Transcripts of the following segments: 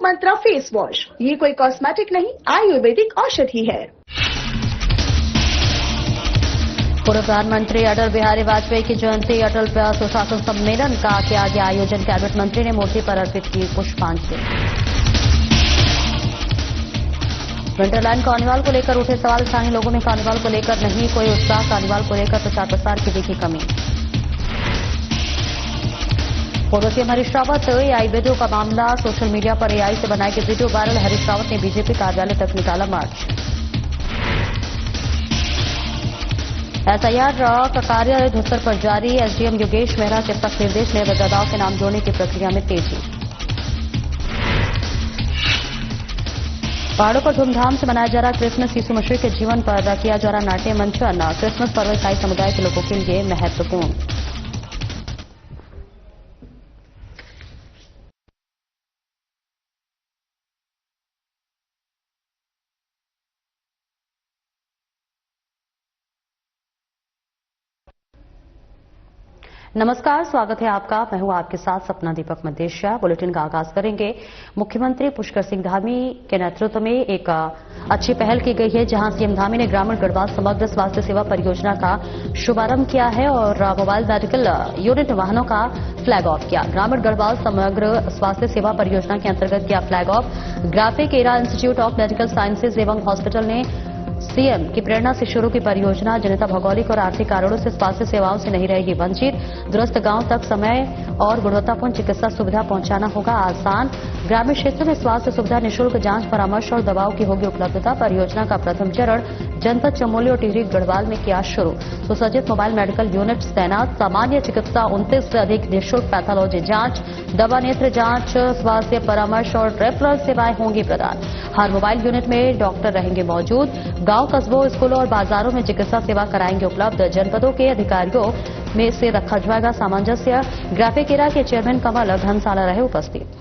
मंत्रा face wash. ये कोई cosmetic नहीं, आयुर्वेदिक औषधि है। पूर्व प्रधानमंत्री अटल बिहारी वाजपेयी की जयंती अटल सुशासन सम्मेलन का किया गया आयोजन। कैबिनेट मंत्री ने मूर्ति पर अर्पित की पुष्पांजलि। विंटरलैंड कार्निवाल को लेकर उठे सवाल। स्थानीय लोगों में कार्निवाल को लेकर नहीं कोई उत्साह। कार्निवाल को लेकर प्रचार प्रसार की दिखी कमी। पूर्व CM Harish Rawat AI video का मामला। सोशल मीडिया पर एआई से बनाई गई वीडियो वायरल। हरीश रावत ने बीजेपी कार्यालय तक निकाला मार्च। एसआईआर का कार्य युद्धस्तर पर जारी। एसडीएम योगेश मेहरा के सख्त निर्देश ने मतदाताओं के नाम जोड़ने की प्रक्रिया में तेजी। पहाड़ों पर धूमधाम से मनाया जा रहा क्रिसमस। यीशु मसीह के जीवन पर किया जा रहा नाट्य मंचन। क्रिसमस पर्व ईसाई समुदाय के लोगों के लिए महत्वपूर्ण। नमस्कार, स्वागत है आपका। मैं हूं आपके साथ सपना दीपक मदेशिया। बुलेटिन का आगाज करेंगे। मुख्यमंत्री पुष्कर सिंह धामी के नेतृत्व में एक अच्छी पहल की गई है, जहां सीएम धामी ने ग्रामीण गढ़वाल समग्र स्वास्थ्य सेवा परियोजना का शुभारंभ किया है और मोबाइल मेडिकल यूनिट वाहनों का फ्लैग ऑफ किया। ग्रामीण गढ़वाल समग्र स्वास्थ्य सेवा परियोजना के अंतर्गत किया flag of. Graphic era institute of medical sciences एवं हॉस्पिटल ने सीएम की प्रेरणा से शुरू की परियोजना। जनता भौगोलिक और आर्थिक कारणों से स्वास्थ्य सेवाओं से नहीं रहेगी वंचित। दूरस्थ गांव तक समय और गुणवत्तापूर्ण चिकित्सा सुविधा पहुंचाना होगा आसान। ग्रामीण क्षेत्र में स्वास्थ्य सुविधा, निःशुल्क जांच, परामर्श और दवाओं की होगी उपलब्धता। परियोजना का प्रथम चरण जनपद चमोली और टिहरी गढ़वाल में किया शुरू। सुसज्जित मोबाइल मेडिकल यूनिट तैनात। सामान्य चिकित्सा 29 से अधिक निःशुल्क पैथोलॉजी जांच, दवा, नेत्र जांच, स्वास्थ्य परामर्श और रेफरल सेवाएं होंगी प्रदान। हर मोबाइल यूनिट में डॉक्टर रहेंगे मौजूद। गांव, कस्बों, स्कूलों और बाजारों में चिकित्सा सेवा कराएंगे उपलब्ध। जनपदों के अधिकारियों में से रखा जाएगा सामंजस्य। ग्राफिक एरा के चेयरमैन कमल घनसाला रहे उपस्थित।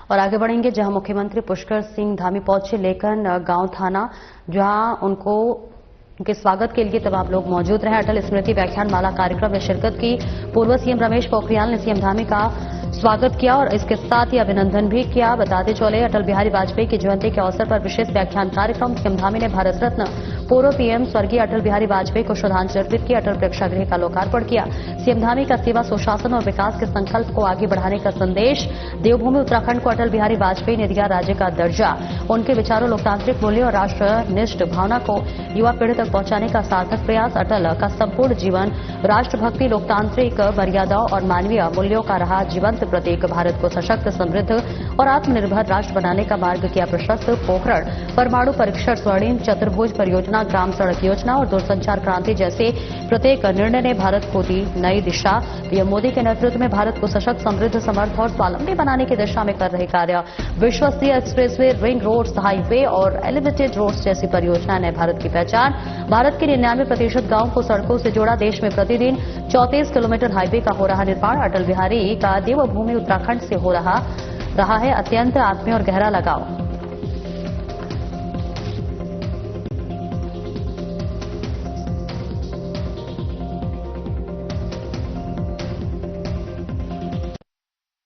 और आगे बढ़ेंगे, जहां मुख्यमंत्री पुष्कर सिंह धामी पहुंचे लेकर गांव थाना, जहां उनके स्वागत के लिए तमाम लोग मौजूद रहे। अटल स्मृति व्याख्यान माला कार्यक्रम में शिरकत की। पूर्व सीएम रमेश पोखरियाल ने सीएम धामी का स्वागत किया और इसके साथ ही अभिनंदन भी किया। बताते चले, अटल बिहारी वाजपेयी की जयंती के अवसर पर विशेष व्याख्यान कार्यक्रम। सीएम धामी ने भारत रत्न पूर्व पीएम स्वर्गीय अटल बिहारी वाजपेयी को श्रद्धांजलि अर्पित की। अटल प्रेक्षागृह का लोकार्पण किया। सीएम धामी का सेवा, सुशासन और विकास के संकल्प को आगे बढ़ाने का संदेश। देवभूमि उत्तराखंड को अटल बिहारी वाजपेयी ने दिया राज्य का दर्जा। उनके विचारों, लोकतांत्रिक मूल्य और राष्ट्रनिष्ठ भावना को युवा पीढ़ी तक पहुंचाने का सार्थक प्रयास। अटल का संपूर्ण जीवन राष्ट्रभक्ति, लोकतांत्रिक मर्यादाओं और मानवीय मूल्यों का रहा जीवंत प्रतीक। भारत को सशक्त, समृद्ध और आत्मनिर्भर राष्ट्र बनाने का मार्ग किया प्रशस्त। पोखरण परमाणु परीक्षण, स्वर्णिम चतुर्भुज परियोजना, ग्राम सड़क योजना और दूरसंचार क्रांति जैसे प्रत्येक निर्णय ने भारत को दी नई दिशा। पीएम मोदी के नेतृत्व में भारत को सशक्त, समृद्ध, समर्थ और स्वावलंबी बनाने की दिशा में कर रहे कार्य। विश्वस्तरीय एक्सप्रेसवे, रिंग रोड्स, हाईवे और एलिवेटेड रोड्स जैसी परियोजनाएं ने भारत की पहचान। भारत के 99% गांवों को सड़कों से जोड़ा। देश में प्रतिदिन 34 किलोमीटर हाईवे का हो रहा निर्माण। अटल बिहारी का देवभूमि उत्तराखंड से हो रहा है अत्यंत आत्मीय और गहरा लगाव।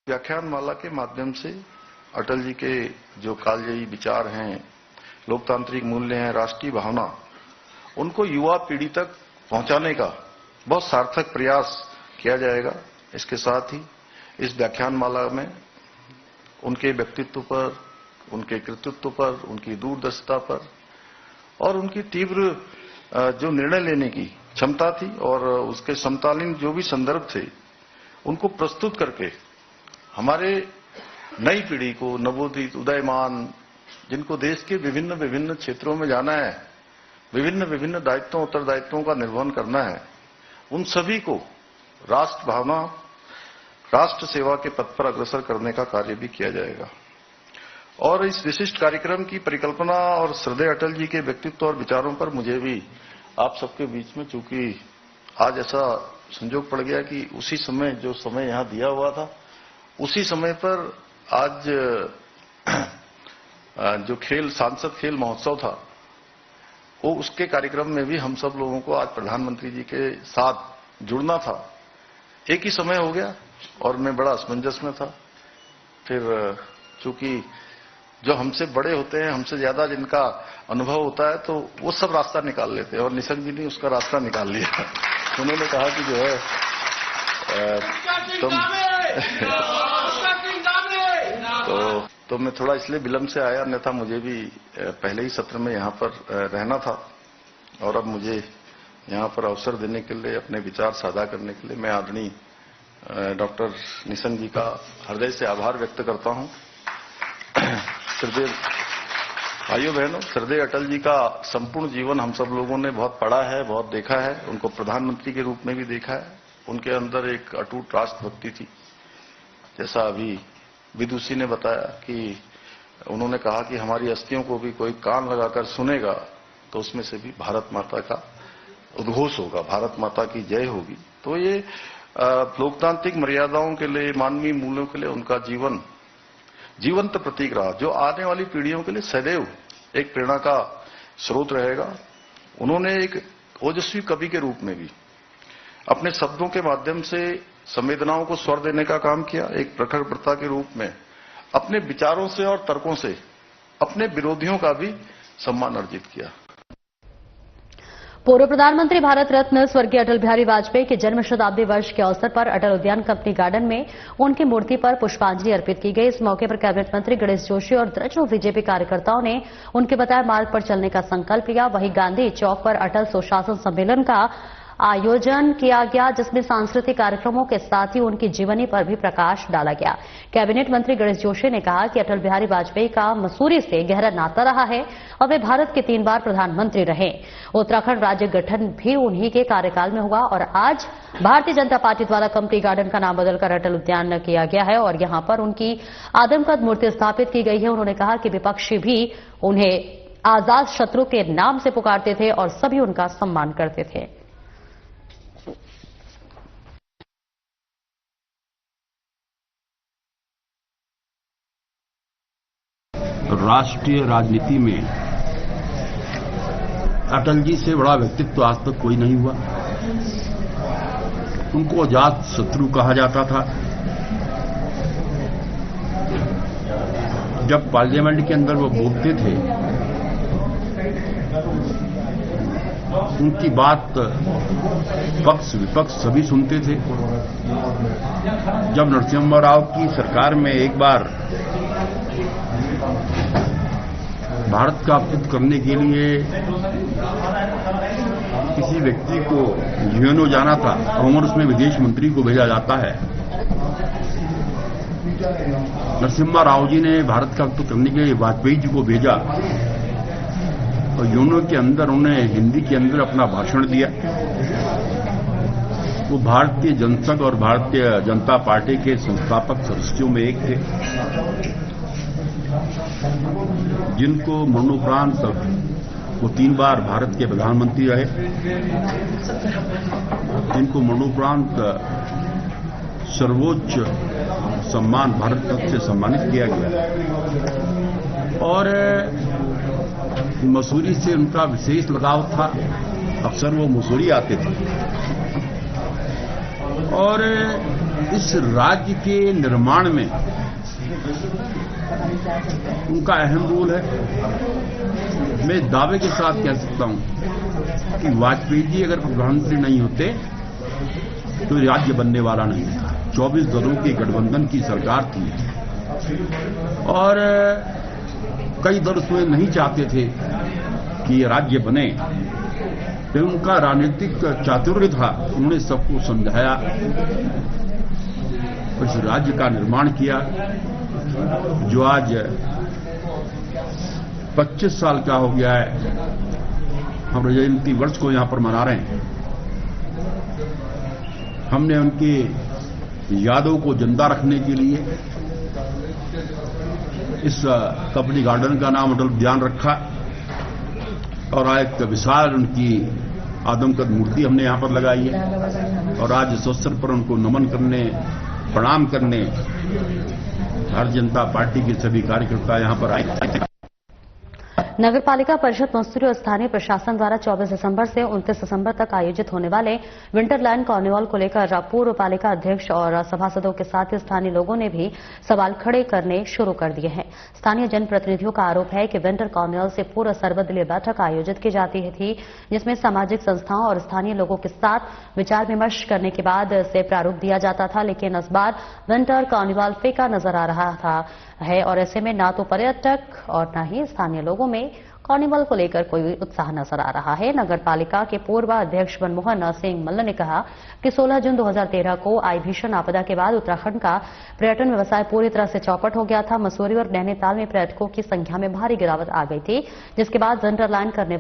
व्याख्यान माला के माध्यम से अटल जी के जो कालजयी विचार हैं, लोकतांत्रिक मूल्य हैं, राष्ट्रीय भावना, उनको युवा पीढ़ी तक पहुंचाने का बहुत सार्थक प्रयास किया जाएगा। इसके साथ ही इस व्याख्यान माला में उनके व्यक्तित्व पर, उनके कृतित्व पर, उनकी दूरदर्शिता पर और उनकी तीव्र जो निर्णय लेने की क्षमता थी और उसके समकालीन जो भी संदर्भ थे, उनको प्रस्तुत करके हमारे नई पीढ़ी को, नवोदित, उदयमान, जिनको देश के विभिन्न विभिन्न क्षेत्रों में जाना है, विभिन्न विभिन्न दायित्वों, उत्तरदायित्वों का निर्वहन करना है, उन सभी को राष्ट्र भावना, राष्ट्र सेवा के पथ पर अग्रसर करने का कार्य भी किया जाएगा। और इस विशिष्ट कार्यक्रम की परिकल्पना और श्रद्धेय अटल जी के व्यक्तित्व और विचारों पर मुझे भी आप सबके बीच में, चूंकि आज ऐसा संजोग पड़ गया कि उसी समय जो समय यहां दिया हुआ था उसी समय पर आज जो सांसद खेल महोत्सव था वो उसके कार्यक्रम में भी हम सब लोगों को आज प्रधानमंत्री जी के साथ जुड़ना था। एक ही समय हो गया और मैं बड़ा असमंजस में था। फिर चूंकि जो हमसे बड़े होते हैं, हमसे ज्यादा जिनका अनुभव होता है, तो वो सब रास्ता निकाल लेते हैं और निशंक जी ने उसका रास्ता निकाल लिया। उन्होंने कहा कि जो है तो मैं थोड़ा इसलिए विलंब से आया, अन्यथा मुझे भी पहले ही सत्र में यहां पर रहना था और अब मुझे यहां पर अवसर देने के लिए, अपने विचार साझा करने के लिए मैं आदरणीय डॉक्टर निशंक जी का हृदय से आभार व्यक्त करता हूं। श्रद्धेय भाइयों बहनों, श्रद्धेय अटल जी का संपूर्ण जीवन हम सब लोगों ने बहुत पढ़ा है, बहुत देखा है। उनको प्रधानमंत्री के रूप में भी देखा है। उनके अंदर एक अटूट राष्ट्रभक्ति थी। जैसा अभी विदुषी ने बताया कि उन्होंने कहा कि हमारी अस्थियों को भी कोई कान लगाकर सुनेगा तो उसमें से भी भारत माता का उद्घोष होगा, भारत माता की जय होगी। तो ये लोकतांत्रिक मर्यादाओं के लिए, मानवीय मूल्यों के लिए उनका जीवन जीवंत प्रतीक रहा, जो आने वाली पीढ़ियों के लिए सदैव एक प्रेरणा का स्रोत रहेगा। उन्होंने एक ओजस्वी कवि के रूप में भी अपने शब्दों के माध्यम से संवेदनाओं को स्वर देने का काम किया। एक प्रखर वक्ता के रूप में अपने विचारों से और तर्कों से अपने विरोधियों का भी सम्मान अर्जित किया। पूर्व प्रधानमंत्री भारत रत्न स्वर्गीय अटल बिहारी वाजपेयी के जन्म शताब्दी वर्ष के अवसर पर अटल उद्यान कंपनी गार्डन में उनकी मूर्ति पर पुष्पांजलि अर्पित की गई। इस मौके पर कैबिनेट मंत्री गणेश जोशी और दर्जनों बीजेपी कार्यकर्ताओं ने उनके बताए मार्ग पर चलने का संकल्प लिया। वहीं गांधी चौक पर अटल सुशासन सम्मेलन का आयोजन किया गया, जिसमें सांस्कृतिक कार्यक्रमों के साथ ही उनकी जीवनी पर भी प्रकाश डाला गया। कैबिनेट मंत्री गणेश जोशी ने कहा कि अटल बिहारी वाजपेयी का मसूरी से गहरा नाता रहा है और वे भारत के 3 बार प्रधानमंत्री रहे। उत्तराखंड राज्य गठन भी उन्हीं के कार्यकाल में हुआ और आज भारतीय जनता पार्टी द्वारा कंपनी गार्डन का नाम बदलकर अटल उद्यान किया गया है और यहां पर उनकी आदमकद मूर्ति स्थापित की गई है। उन्होंने कहा कि विपक्षी भी उन्हें आजाद शत्रु के नाम से पुकारते थे और सभी उनका सम्मान करते थे। राष्ट्रीय राजनीति में अटल जी से बड़ा व्यक्तित्व आज तक कोई नहीं हुआ। उनको अजात शत्रु कहा जाता था। जब पार्लियामेंट के अंदर वो बोलते थे, उनकी बात पक्ष विपक्ष सभी सुनते थे। जब नरसिम्हा राव की सरकार में एक बार भारत का हित करने के लिए किसी व्यक्ति को यूएनओ जाना था और उसमें विदेश मंत्री को भेजा जाता है, नरसिम्हा राव जी ने भारत का हित करने के लिए वाजपेयी जी को भेजा और यूएनओ के अंदर उन्हें हिंदी के अंदर अपना भाषण दिया। वो भारतीय जनसंघ और भारतीय जनता पार्टी के संस्थापक सदस्यों में एक थे, जिनको मरणोपरांत वो 3 बार भारत के प्रधानमंत्री रहे, जिनको मरणोपरांत सर्वोच्च सम्मान भारत रत्न से सम्मानित किया गया। और मसूरी से उनका विशेष लगाव था। अक्सर वो मसूरी आते थे और इस राज्य के निर्माण में उनका अहम रोल है। मैं दावे के साथ कह सकता हूं कि वाजपेयी जी अगर प्रधानमंत्री नहीं होते तो राज्य बनने वाला नहीं था। 24 दलों के गठबंधन की सरकार थी और कई दल उसमें नहीं चाहते थे कि ये राज्य बने। फिर उनका राजनीतिक चातुर्य था, उन्होंने सबको समझाया और इस राज्य का निर्माण किया जो आज 25 साल का हो गया है। हम जयंती वर्ष को यहां पर मना रहे हैं। हमने उनकी यादों को जिंदा रखने के लिए इस कंपनी गार्डन का नाम अटल उद्यान रखा और एक विशाल उनकी आदमकद मूर्ति हमने यहां पर लगाई है और आज इस अवसर पर उनको नमन करने, प्रणाम करने भारतीय जनता पार्टी के सभी कार्यकर्ता यहां पर आए। नगर पालिका परिषद मसूरी और स्थानीय प्रशासन द्वारा 24 दिसंबर से 29 दिसंबर तक आयोजित होने वाले विंटरलैंड कार्निवाल को लेकर पूर्व पालिका अध्यक्ष और सभासदों के साथ ही स्थानीय लोगों ने भी सवाल खड़े करने शुरू कर दिए हैं। स्थानीय जनप्रतिनिधियों का आरोप है कि विंटर कार्निवाल से पूर्व सर्वदलीय बैठक आयोजित की जाती थी, जिसमें सामाजिक संस्थाओं और स्थानीय लोगों के साथ विचार विमर्श करने के बाद इसे प्रारूप दिया जाता था, लेकिन इस बार विंटर कार्निवाल फीका नजर आ रहा है और ऐसे में ना तो पर्यटक और न ही स्थानीय लोगों में कार्निवल को लेकर कोई उत्साह नजर आ रहा है। नगर पालिका के पूर्व अध्यक्ष मनमोहन सिंह मल्ल ने कहा कि 16 जून 2013 को आई भीषण आपदा के बाद उत्तराखंड का पर्यटन व्यवसाय पूरी तरह से चौपट हो गया था। मसूरी और नैनीताल में पर्यटकों की संख्या में भारी गिरावट आ गई थी, जिसके बाद विंटरलैंड करने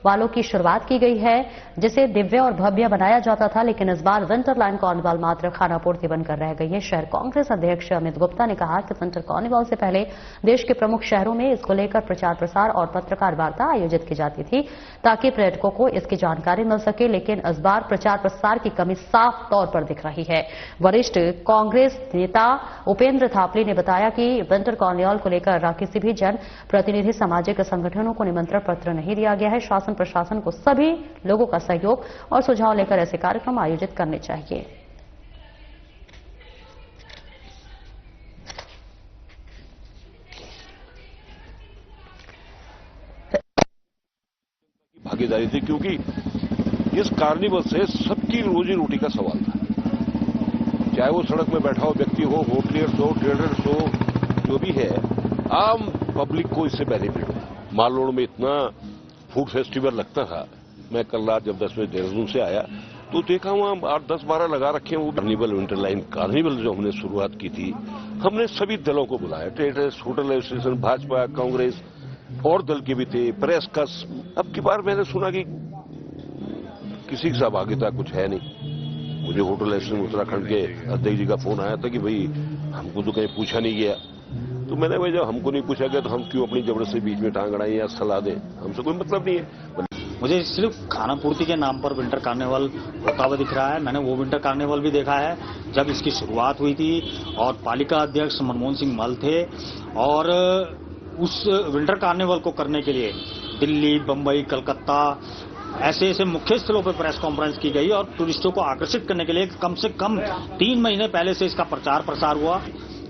वालों की शुरुआत की गई है, जिसे दिव्य और भव्य बनाया जाता था, लेकिन इस बार विंटरलैंड कार्निवाल मात्र खानापूर्ति बनकर रह गई है। शहर कांग्रेस अध्यक्ष अमित गुप्ता ने कहा कि विंटर कार्निवाल से पहले देश के प्रमुख शहरों में इसको लेकर प्रचार प्रसार और पत्रकार वार्ता आयोजित की जाती थी ताकि पर्यटकों को इसकी जानकारी मिल सके, लेकिन इस बार प्रचार प्रसार की कमी साफ तौर पर दिख रही है। वरिष्ठ कांग्रेस नेता उपेंद्र थापली ने बताया कि विंटर कार्निवाल को लेकर किसी भी जन प्रतिनिधि सामाजिक संगठनों को निमंत्रण पत्र नहीं दिया गया है। शासन प्रशासन को सभी लोगों का सहयोग और सुझाव लेकर ऐसे कार्यक्रम आयोजित करने चाहिए। भागीदारी थी, क्योंकि इस कार्निवल से सबकी रोजी रोटी का सवाल था। चाहे वो सड़क में बैठा हो व्यक्ति हो, होटलियर्स हो, ट्रेडर्स हो, जो भी है, आम पब्लिक को इससे बेनिफिट हुआ। मालरोड में इतना फूड फेस्टिवल लगता था। मैं कल रात जब 10 बजे देहरादून से आया तो देखा वहां 8, 10, 12 लगा रखे हैं। वो कार्निवल, विंटरलैंड कार्निवल जो हमने शुरुआत की थी, हमने सभी दलों को बुलाया, traders, hotel association, Bhajpa, Congress और दल के भी थे, प्रेस का। अब की बार मैंने सुना कि किसी की सहभागिता कुछ है नहीं। मुझे होटल एसोसिएशन उत्तराखंड के अध्यक्ष जी का फोन आया था कि भाई हमको तो कहीं पूछा नहीं गया। तो मैंने भाई जब हमको नहीं पूछा गया तो हम क्यों अपनी जबरदस्ती बीच में टांग अड़ाएं या सलाह दें, हमसे कोई मतलब नहीं है। मुझे सिर्फ खानापूर्ति के नाम पर विंटर कार्निवल होता हुआ दिख रहा है। मैंने वो विंटर कार्निवल भी देखा है जब इसकी शुरुआत हुई थी और पालिका अध्यक्ष मनमोहन सिंह मल्ल थे, और उस विंटर कार्निवल को करने के लिए दिल्ली, बंबई, कलकत्ता ऐसे ऐसे मुख्य स्थलों पर प्रेस कॉन्फ्रेंस की गई और टूरिस्टों को आकर्षित करने के लिए कम से कम 3 महीने पहले से इसका प्रचार प्रसार हुआ।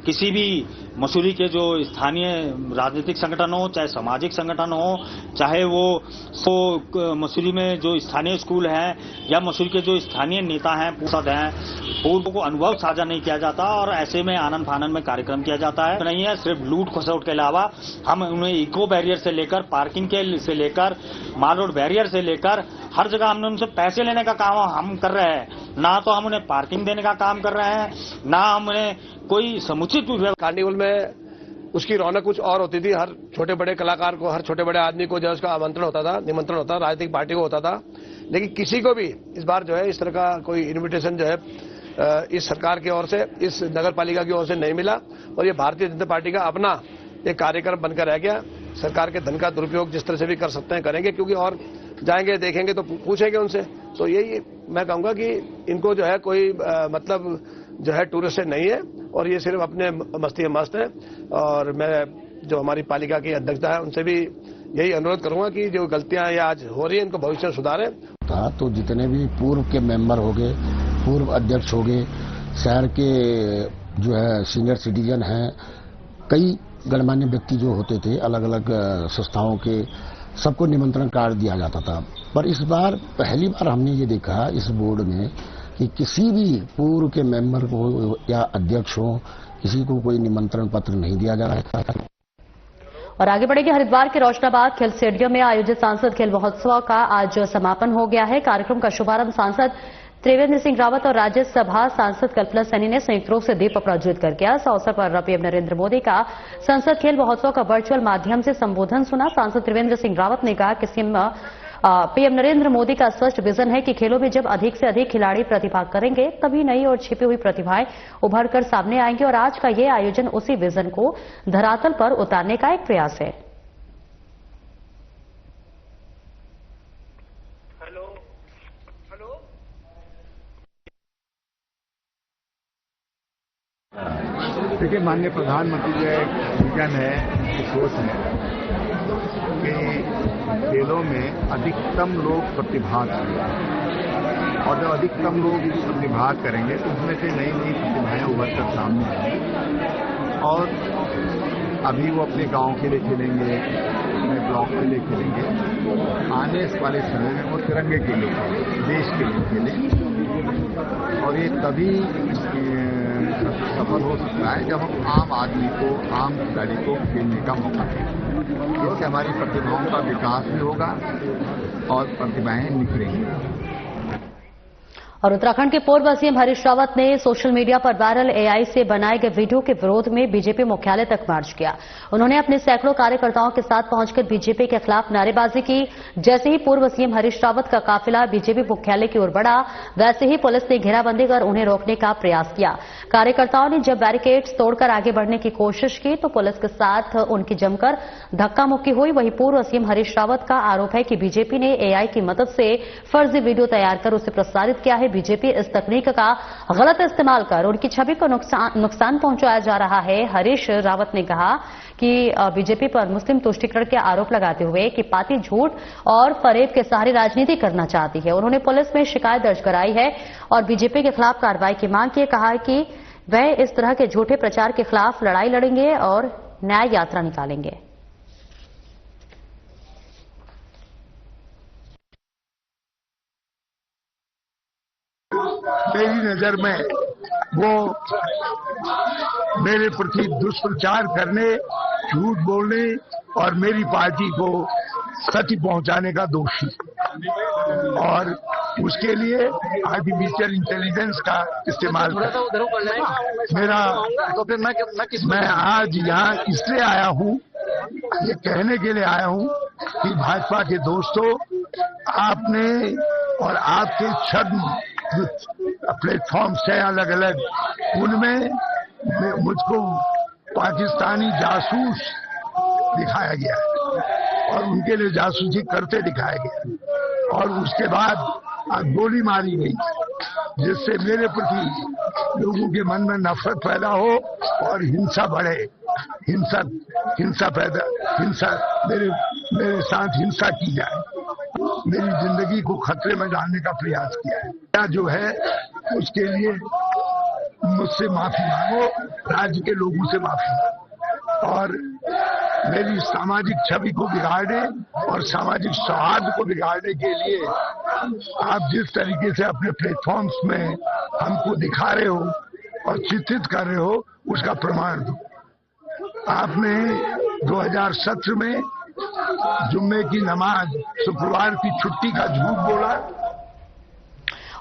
किसी भी मसूरी के जो स्थानीय राजनीतिक संगठन हो, चाहे सामाजिक संगठन हो, चाहे वो मसूरी में जो स्थानीय स्कूल हैं या मसूरी के जो स्थानीय नेता हैं, पूर्व हैं, पूर्व को अनुभव साझा नहीं किया जाता और ऐसे में आनंद फानन में कार्यक्रम किया जाता है। नहीं है सिर्फ लूट खसोट के अलावा हम उन्हें इको बैरियर से लेकर पार्किंग के से लेकर माल रोड बैरियर से लेकर हर जगह हमने उनसे पैसे लेने का काम हम कर रहे हैं। ना तो हम उन्हें पार्किंग देने का काम कर रहे हैं, ना हम उन्हें कोई समुचित कार्निवल में उसकी रौनक कुछ और होती थी। हर छोटे बड़े कलाकार को, हर छोटे बड़े आदमी को जो है उसका आमंत्रण होता था, निमंत्रण होता था, राजनीतिक पार्टी को होता था। लेकिन किसी को भी इस बार जो है इस तरह का कोई इन्विटेशन जो है इस सरकार की ओर से, इस नगर पालिका की ओर से नहीं मिला और ये भारतीय जनता पार्टी का अपना एक कार्यक्रम बनकर रह गया। सरकार के धन का दुरुपयोग जिस तरह से भी कर सकते हैं करेंगे, क्योंकि और जाएंगे देखेंगे तो पूछेंगे उनसे। तो यही मैं कहूंगा कि इनको जो है कोई मतलब जो है टूरिस्ट से नहीं है और ये सिर्फ अपने मस्ती में मस्त है। और मैं जो हमारी पालिका की अध्यक्षता है उनसे भी यही अनुरोध करूंगा कि जो गलतियां ये आज हो रही है इनको भविष्य में सुधारें। तो जितने भी पूर्व के मेंबर हो गए, पूर्व अध्यक्ष हो गए, शहर के जो है सीनियर सिटीजन हैं, कई गणमान्य व्यक्ति जो होते थे अलग अलग संस्थाओं के, सबको निमंत्रण कार्ड दिया जाता था। पर इस बार पहली बार हमने ये देखा इस बोर्ड में कि किसी भी पूर्व के मेंबर को या अध्यक्ष हो, किसी को कोई निमंत्रण पत्र नहीं दिया जा रहा है। और आगे बढ़ेंगे। हरिद्वार के रोशनाबाद खेल स्टेडियम में आयोजित सांसद खेल महोत्सव का आज समापन हो गया है। कार्यक्रम का शुभारंभ सांसद त्रिवेंद्र सिंह रावत और राज्यसभा सांसद कल्पना सैनी ने संयुक्त रूप से दीप प्रज्वलित कर किया। इस अवसर पर पीएम नरेंद्र मोदी का संसद खेल महोत्सव का वर्चुअल माध्यम से संबोधन सुना। सांसद त्रिवेंद्र सिंह रावत ने कहा कि पीएम नरेंद्र मोदी का स्पष्ट विजन है कि खेलों में जब अधिक से अधिक खिलाड़ी प्रतिभा करेंगे तभी नई और छिपी हुई प्रतिभाएं उभर कर सामने आएंगी और आज का ये आयोजन उसी विजन को धरातल पर उतारने का एक प्रयास है। देखिए, माननीय प्रधानमंत्री जो विजन है, सोच है कि खेलों में अधिकतम लोग प्रतिभाग करें, और जब अधिकतम लोग प्रतिभाग करेंगे तो उसमें से नई नई प्रतिभाएं उभर कर सामने आएंगी। और अभी वो अपने गांव के लिए खेलेंगे, अपने ब्लॉक के लिए खेलेंगे, आने वाले समय में वो तिरंगे के लिए खेलें, देश के लिए खेलें। और ये तभी सफल हो सकता है जब हम आम आदमी को, आम खिलाड़ी को खेलने का मौका दें। इससे हमारी प्रतिभाओं का विकास भी होगा और प्रतिभाएं निखरेंगी। और उत्तराखंड के पूर्व सीएम हरीश रावत ने सोशल मीडिया पर वायरल एआई से बनाए गए वीडियो के विरोध में बीजेपी मुख्यालय तक मार्च किया। उन्होंने अपने सैकड़ों कार्यकर्ताओं के साथ पहुंचकर बीजेपी के खिलाफ नारेबाजी की। जैसे ही पूर्व सीएम हरीश रावत का काफिला बीजेपी मुख्यालय की ओर बढ़ा, वैसे ही पुलिस ने घेराबंदी कर उन्हें रोकने का प्रयास किया। कार्यकर्ताओं ने जब बैरिकेड्स तोड़कर आगे बढ़ने की कोशिश की तो पुलिस के साथ उनकी जमकर धक्का मुक्की हुई। वहीं पूर्व सीएम हरीश रावत का आरोप है कि बीजेपी ने एआई की मदद से फर्जी वीडियो तैयार कर उसे प्रसारित किया है। बीजेपी इस तकनीक का गलत इस्तेमाल कर उनकी छवि को नुकसान पहुंचाया जा रहा है। हरीश रावत ने कहा कि बीजेपी पर मुस्लिम तुष्टीकरण के आरोप लगाते हुए कि पार्टी झूठ और फरेब के सहारे राजनीति करना चाहती है। उन्होंने पुलिस में शिकायत दर्ज कराई है और बीजेपी के खिलाफ कार्रवाई की मांग की। कहा है कि वह इस तरह के झूठे प्रचार के खिलाफ लड़ाई लड़ेंगे और न्याय यात्रा निकालेंगे। मेरी नजर में वो मेरे प्रति दुष्प्रचार करने, झूठ बोलने और मेरी पार्टी को क्षति पहुंचाने का दोषी, और उसके लिए आर्टिफिशियल इंटेलिजेंस का इस्तेमाल कर मेरा मैं आज यहाँ इसलिए आया हूँ, ये कहने के लिए आया हूँ कि भाजपा के दोस्तों, आपने और आपके छद्म प्लेटफॉर्म्स है अलग अलग, उनमें मुझको पाकिस्तानी जासूस दिखाया गया और उनके लिए जासूसी करते दिखाया गया, और उसके बाद गोली मारी गई, जिससे मेरे प्रति लोगों के मन में नफरत पैदा हो और हिंसा बढ़े, हिंसा मेरे साथ हिंसा की जाए, मेरी जिंदगी को खतरे में डालने का प्रयास किया है। क्या जो है उसके लिए मुझसे माफी मांगो, राज्य के लोगों से माफी मांगो, और मेरी सामाजिक छवि को बिगाड़ने और सामाजिक सौहार्द को बिगाड़ने के लिए आप जिस तरीके से अपने प्लेटफॉर्म्स में हमको दिखा रहे हो और चित्रित कर रहे हो, उसका प्रमाण दो। आपने 2017 में जुम्मे की नमाज, शुक्रवार की छुट्टी का झूठ बोला।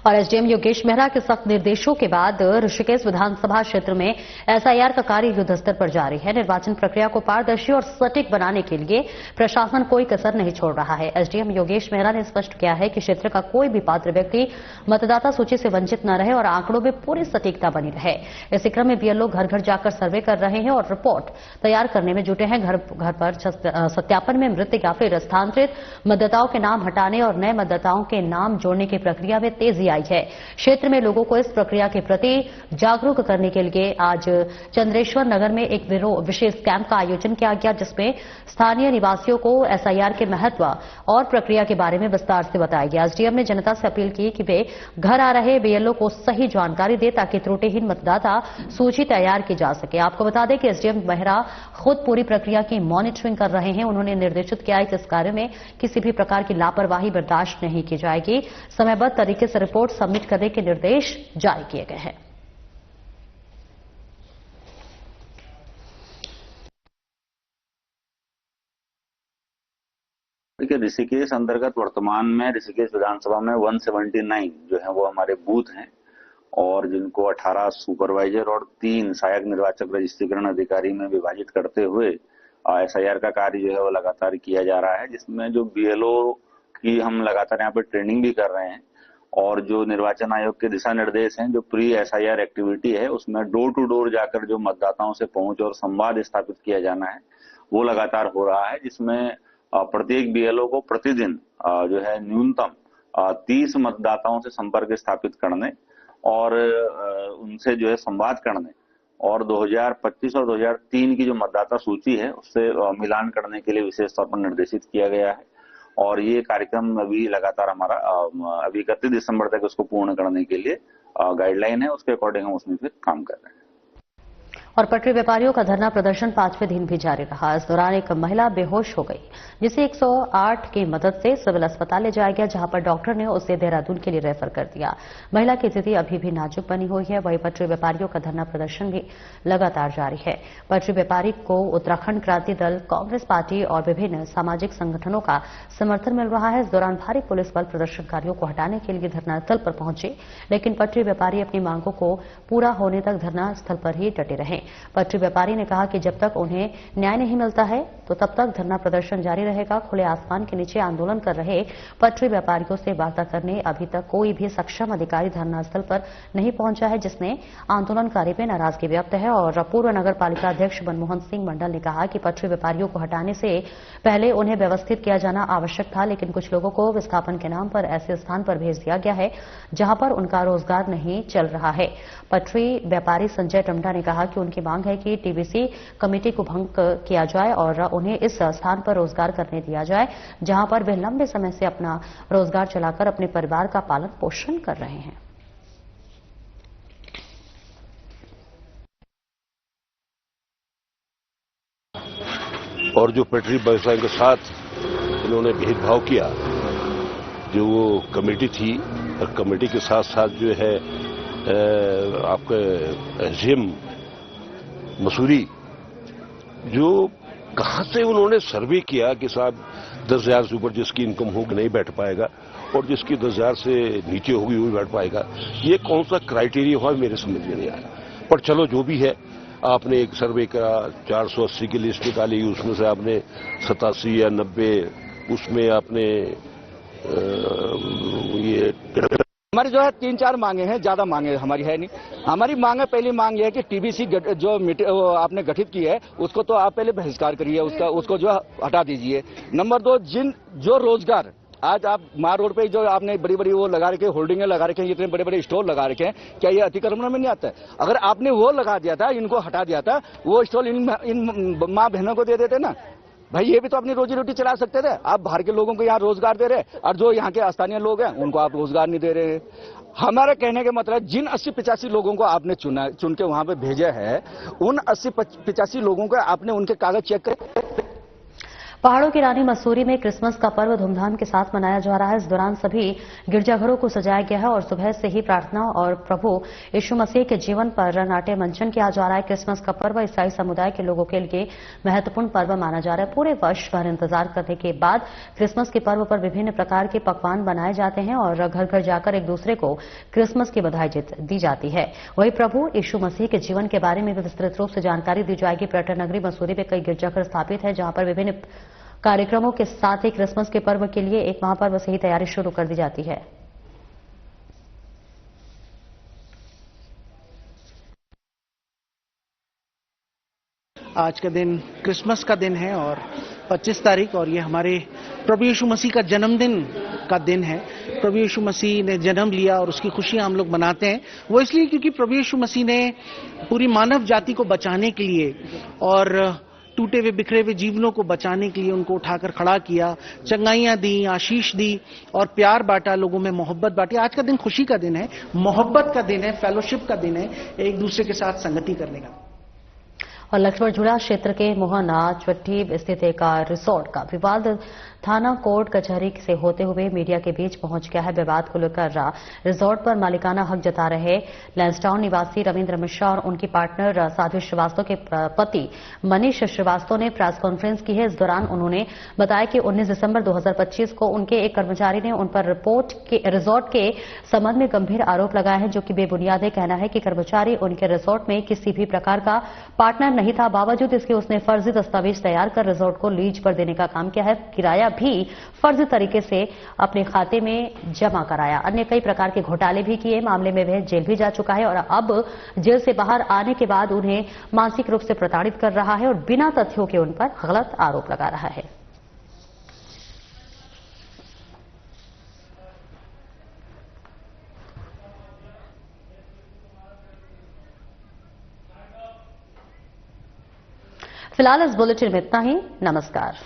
और एसडीएम योगेश मेहरा के सख्त निर्देशों के बाद ऋषिकेश विधानसभा क्षेत्र में एसआईआर का कार्य युद्ध स्तर पर जारी है। निर्वाचन प्रक्रिया को पारदर्शी और सटीक बनाने के लिए प्रशासन कोई कसर नहीं छोड़ रहा है। एसडीएम योगेश मेहरा ने स्पष्ट किया है कि क्षेत्र का कोई भी पात्र व्यक्ति मतदाता सूची से वंचित न रहे और आंकड़ों में पूरी सटीकता बनी रहे। इसी क्रम में बीएलओ घर घर जाकर सर्वे कर रहे हैं और रिपोर्ट तैयार करने में जुटे हैं। घर घर पर सत्यापन में मृत या फिर स्थानांतरित मतदाताओं के नाम हटाने और नए मतदाताओं के नाम जोड़ने की प्रक्रिया में तेजी आई है। क्षेत्र में लोगों को इस प्रक्रिया के प्रति जागरूक करने के लिए आज चंद्रेश्वर नगर में एक विशेष कैंप का आयोजन किया गया, जिसमें स्थानीय निवासियों को एसआईआर के महत्व और प्रक्रिया के बारे में विस्तार से बताया गया। एसडीएम ने जनता से अपील की कि वे घर आ रहे बीएलओ को सही जानकारी दे ताकि त्रुटिहीन मतदाता सूची तैयार की जा सके। आपको बता दें कि एसडीएम मेहरा खुद पूरी प्रक्रिया की मॉनिटरिंग कर रहे हैं। उन्होंने निर्देशित किया है कि इस कार्य में किसी भी प्रकार की लापरवाही बर्दाश्त नहीं की जाएगी। समयबद्ध तरीके से रिपोर्ट सबमिट करने के निर्देश जारी किए गए हैं। देखिए, ऋषिकेश अंतर्गत वर्तमान में ऋषिकेश विधानसभा में 179 जो है वो हमारे बूथ हैं, और जिनको 18 सुपरवाइजर और 3 सहायक निर्वाचक रजिस्ट्रीकरण अधिकारी में विभाजित करते हुए एसआईआर का कार्य जो है वो लगातार किया जा रहा है, जिसमें जो बीएलओ की हम लगातार यहाँ पे ट्रेनिंग भी कर रहे हैं, और जो निर्वाचन आयोग के दिशा निर्देश हैं, जो प्री एसआईआर एक्टिविटी है, उसमें डोर टू डोर जाकर जो मतदाताओं से पहुंच और संवाद स्थापित किया जाना है वो लगातार हो रहा है, जिसमें प्रत्येक बीएलओ को प्रतिदिन जो है न्यूनतम 30 मतदाताओं से संपर्क स्थापित करने और उनसे जो है संवाद करने और 2025 और 2003 की जो मतदाता सूची है उससे मिलान करने के लिए विशेष तौर पर निर्देशित किया गया है। और ये कार्यक्रम अभी लगातार हमारा अभी 31 दिसंबर तक उसको पूर्ण करने के लिए गाइडलाइन है, उसके अकॉर्डिंग हम उसमें फिर काम कर रहे हैं। और पटरी व्यापारियों का धरना प्रदर्शन 5वें दिन भी जारी रहा। इस दौरान एक महिला बेहोश हो गई, जिसे 108 की मदद से सिविल अस्पताल ले जाया गया, जहां पर डॉक्टर ने उसे देहरादून के लिए रेफर कर दिया। महिला की स्थिति अभी भी नाजुक बनी हुई है। वहीं पटरी व्यापारियों का धरना प्रदर्शन भी लगातार जारी है। पटरी व्यापारी को उत्तराखंड क्रांति दल, कांग्रेस पार्टी और विभिन्न सामाजिक संगठनों का समर्थन मिल रहा है। इस दौरान भारी पुलिस बल प्रदर्शनकारियों को हटाने के लिए धरना स्थल पर पहुंचे, लेकिन पटरी व्यापारी अपनी मांगों को पूरा होने तक धरना स्थल पर ही डटे रहे। पटरी व्यापारी ने कहा कि जब तक उन्हें न्याय नहीं मिलता है तो तब तक धरना प्रदर्शन जारी रहेगा। खुले आसमान के नीचे आंदोलन कर रहे पटरी व्यापारियों से वार्ता करने अभी तक कोई भी सक्षम अधिकारी धरना स्थल पर नहीं पहुंचा है, जिसने आंदोलनकारी पे नाराजगी व्यक्त है। और पूर्व नगर पालिका अध्यक्ष मनमोहन सिंह मंडल ने कहा कि पटरी व्यापारियों को हटाने से पहले उन्हें व्यवस्थित किया जाना आवश्यक था, लेकिन कुछ लोगों को विस्थापन के नाम पर ऐसे स्थान पर भेज दिया गया है जहां पर उनका रोजगार नहीं चल रहा है। पटरी व्यापारी संजय टमटा ने कहा कि उनकी मांग है कि टीबीसी कमेटी को भंग किया जाए और उन्हें इस स्थान पर रोजगार करने दिया जाए जहां पर वे लंबे समय से अपना रोजगार चलाकर अपने परिवार का पालन पोषण कर रहे हैं। और जो पटरी व्यवसाय के साथ इन्होंने भेदभाव किया, जो वो कमेटी थी और कमेटी के साथ साथ जो है आपके एसडीएम मसूरी, जो कहां से उन्होंने सर्वे किया कि साहब 10,000 से ऊपर जिसकी इनकम होगी नहीं बैठ पाएगा और जिसकी 10,000 से नीचे होगी वो बैठ पाएगा। ये कौन सा क्राइटेरिया हुआ मेरे समझ में नहीं आया। पर चलो जो भी है, आपने एक सर्वे का 480 की लिस्ट निकाली, उसमें से आपने 87 या 90 उसमें आपने ये हमारी जो है 3-4 मांगे हैं, ज्यादा मांगे हमारी है नहीं। हमारी मांगे, पहली मांग ये है कि टीबीसी जो आपने गठित की है उसको तो आप पहले बहिष्कार करिए, उसको जो हटा दीजिए। नंबर 2, जो रोजगार आज आप मार रोड पे जो आपने बड़ी बड़ी वो लगा रखे, होल्डिंगें लगा रखे हैं, इतने बड़े बड़े स्टॉल लगा रखे हैं, क्या ये अतिक्रमण में नहीं आता है? अगर आपने वो लगा दिया था, इनको हटा दिया था, वो स्टॉल इन माँ बहनों को दे देते ना भाई, ये भी तो अपनी रोजी रोटी चला सकते थे। आप बाहर के लोगों को यहाँ रोजगार दे रहे और जो यहाँ के स्थानीय लोग हैं उनको आप रोजगार नहीं दे रहे। हमारे कहने के मतलब, जिन 80-85 लोगों को आपने चुन के वहां पे भेजा है, उन 80-85 लोगों को आपने उनके कागज चेक कर। पहाड़ों की रानी मसूरी में क्रिसमस का पर्व धूमधाम के साथ मनाया जा रहा है। इस दौरान सभी गिरजाघरों को सजाया गया है और सुबह से ही प्रार्थना और प्रभु यीशु मसीह के जीवन पर नाट्य मंचन किया जा रहा है। क्रिसमस का पर्व ईसाई समुदाय के लोगों के लिए महत्वपूर्ण पर्व माना जा रहा है। पूरे वर्ष भर इंतजार करने के बाद क्रिसमस के पर्व पर विभिन्न प्रकार के पकवान बनाए जाते हैं और घर घर जाकर एक दूसरे को क्रिसमस की बधाई दी जाती है। वहीं प्रभु यीशु मसीह के जीवन के बारे में विस्तृत रूप से जानकारी दी जाएगी। पर्यटन नगरी मसूरी में कई गिरजाघर स्थापित है, जहां पर विभिन्न कार्यक्रमों के साथ ही क्रिसमस के पर्व के लिए एक महापर्व से ही तैयारी शुरू कर दी जाती है। आज का दिन क्रिसमस का दिन है और 25 तारीख, और ये हमारे प्रभु यीशु मसीह का जन्मदिन का दिन है। प्रभु यीशु मसीह ने जन्म लिया और उसकी खुशियां हम लोग मनाते हैं। वो इसलिए क्योंकि प्रभु यीशु मसीह ने पूरी मानव जाति को बचाने के लिए और टूटे हुए बिखरे हुए जीवनों को बचाने के लिए उनको उठाकर खड़ा किया, चंगाइयां दी, आशीष दी और प्यार बांटा, लोगों में मोहब्बत बांटी। आज का दिन खुशी का दिन है, मोहब्बत का दिन है, फेलोशिप का दिन है, एक दूसरे के साथ संगति करने का। और लक्ष्मणझूला क्षेत्र के मोहना चट्टी स्थित एक रिसोर्ट का विवाद थाना कोर्ट कचहरी से होते हुए मीडिया के बीच पहुंच गया है। विवाद को लेकर रिसोर्ट पर मालिकाना हक जता रहे लैंसटाउन निवासी रविंद्र मिश्रा और उनकी पार्टनर साध्वी श्रीवास्तव के पति मनीष श्रीवास्तव ने प्रेस कॉन्फ्रेंस की है। इस दौरान उन्होंने बताया कि 19 दिसंबर 2025 को उनके एक कर्मचारी ने उन पर रिसोर्ट के संबंध में गंभीर आरोप लगाया है, जो कि बेबुनियाद है। कहना है कि कर्मचारी उनके रिसोर्ट में किसी भी प्रकार का पार्टनर नहीं था, बावजूद इसके उसने फर्जी दस्तावेज तैयार कर रिसोर्ट को लीज पर देने का काम किया है। किराया भी फर्जी तरीके से अपने खाते में जमा कराया। अन्य कई प्रकार के घोटाले भी किए। मामले में वह जेल भी जा चुका है और अब जेल से बाहर आने के बाद उन्हें मानसिक रूप से प्रताड़ित कर रहा है और बिना तथ्यों के उन पर गलत आरोप लगा रहा है। फिलहाल इस बुलेटिन में इतना ही। नमस्कार।